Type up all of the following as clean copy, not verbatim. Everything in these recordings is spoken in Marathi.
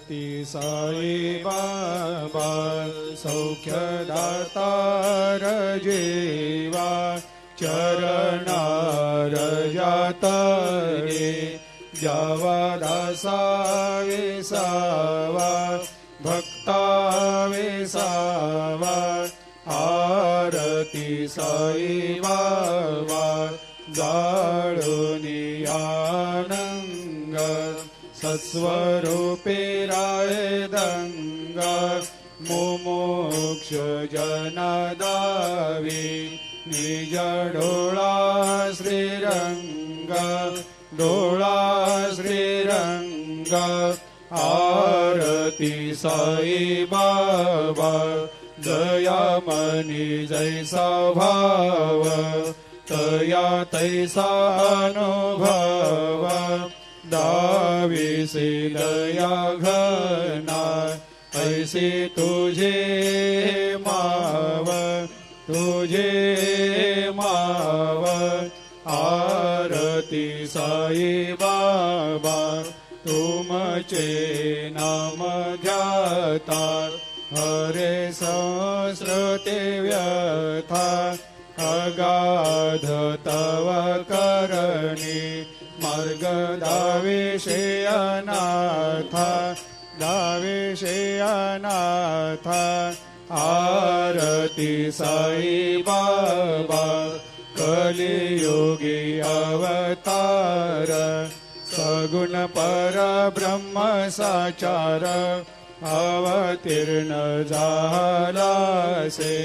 ती साई बाबा सौख्यदातार जीवा चरणार जातरे जावा दासा विसावा भक्ता विसावा आरती साई बाबा जाळूनी आनंग सत्स्वरूपे राय दंग मुमुक्ष जनदावी निज डोळा श्रीरंग डोळा श्रीरंग आरती साई बाबा दयामनी जैसा भाव तया तैसा अनुभव दाविसी दया घना ऐसी तुझे माव तुझे माव आरती साई बाबा तुमचे नाम ध्याता हरे संस्कृते व्यथा अगाध तव करणी मार्ग दाविषे अनाथा दाविषे अनाथा आरती साई बाबा कलियुगी अवतार सगुण परब्रह्म साचार अवतीर्ण झालासे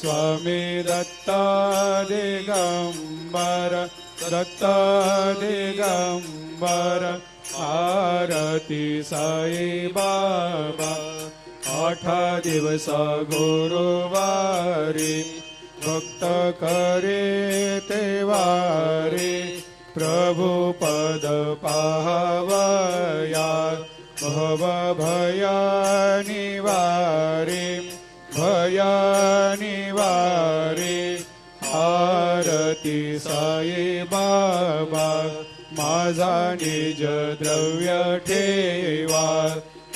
स्वामी दत्ता दिगंबर दत्ता दिगंबर आरती साई बाबा 8 दिवस गुरुवारी भक्त करे तेवारी प्रभु पद पाहवया भव भया निवारी भया निवारी आरती साई बाबा माझा निज द्रव्य ठेवा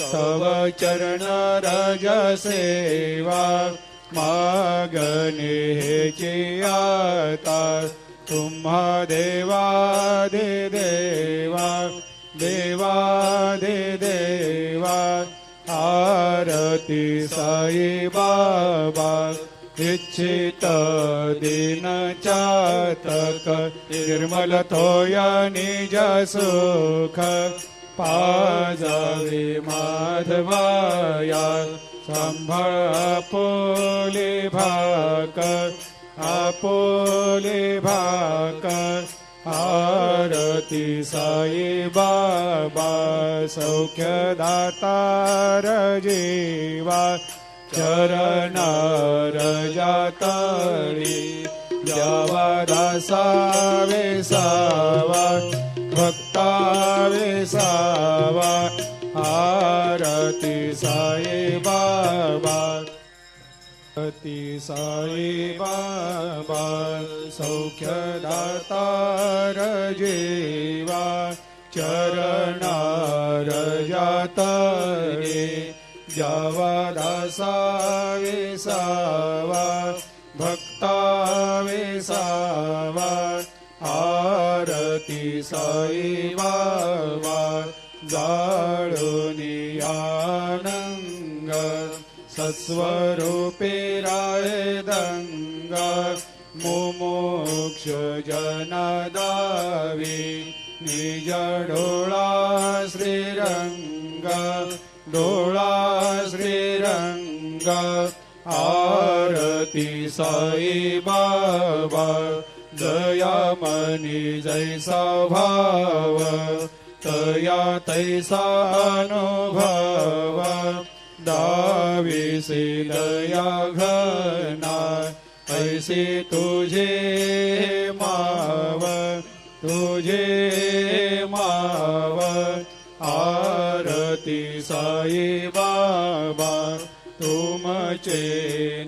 तव चरण रज सेवा मागणे हेची आता तुम्हा देवादि देवा देवादि देवा आरती साई बाबा इच्छित दिन चातक निर्मल थोया निज सुख पाजावे माधवाया सांभाळ आपोले भाक आरती साई बाबा सौख्यदातार जीवा चरणार जातळी द्यावा दासा विसावा भक्ता विसावा आरती साई बाबा ती साई बाबा सौख्यदातार जीवा चरणार जातरे जावा दासा विसावा भक्ता विसावा आरती साई बाबा जाळूनी आनंग सत्स्वरूपे राय दंग मुमुक्ष जनदावी निज डोळा श्रीरंग डोळा श्रीरंग आरती साई बाबा दयामनी जैसा भाव तया तैसा अनुभव दाविसी दया घना ऐसी तुझे माव तुझे माव आरती साई बाबा तुमचे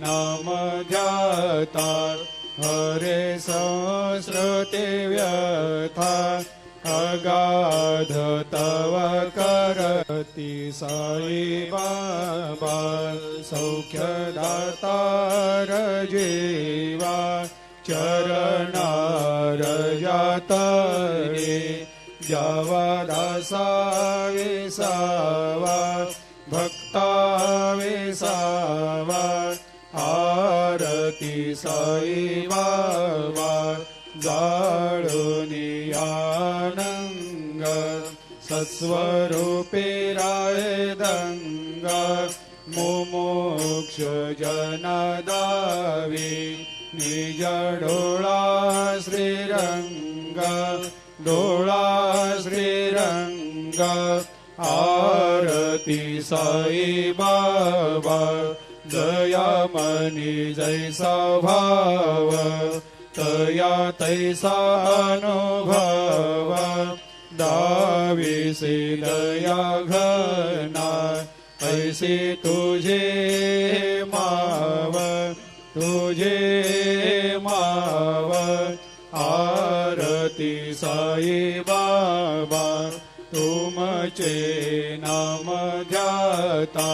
नाम ध्याता हरे संस्कृते व्यथा अगाध तव करती साई बाबा सौख्यदातार जीवा चरणार जातरे जावा दासा विसावा भक्ता विसावा आरती साई बाबा जाळुनी आनंग सस्वरूपे राय दंग मुमुक्ष जनदावी निज डोळा श्रीरंग डोळा श्रीरंग आरती साई बाबा दयामनी जैसा भाव तया तैसा अनुभव दाविसे दया घना ऐसे तुझे माव तुझे माव आरती साई बाबा तुमचे नाम ध्याता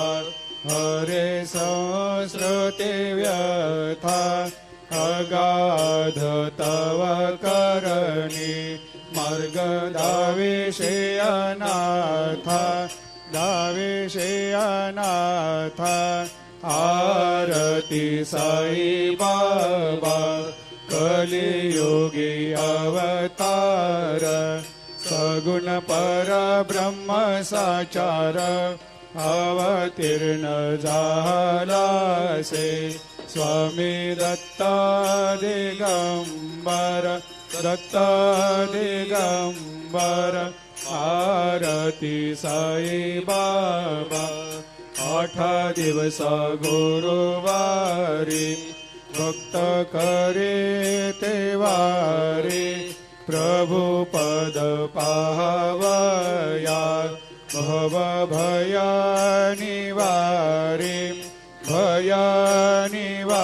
हरे संस्कृते व्यथा अगाध तव करणी मार्ग दाविषे अनाथा दाविषे अनाथा आरती साई बाबा कलियुगी अवतार सगुण परब्रह्म साचार अवतीर्ण झालासे स्वामी दत्ता दिगंबर दत्ता दिगंबर आरती साई बाबा 8 दिवस गुरुवारी भक्त करे तेवारी प्रभु पद पावया भव भया निवारी भया निवारी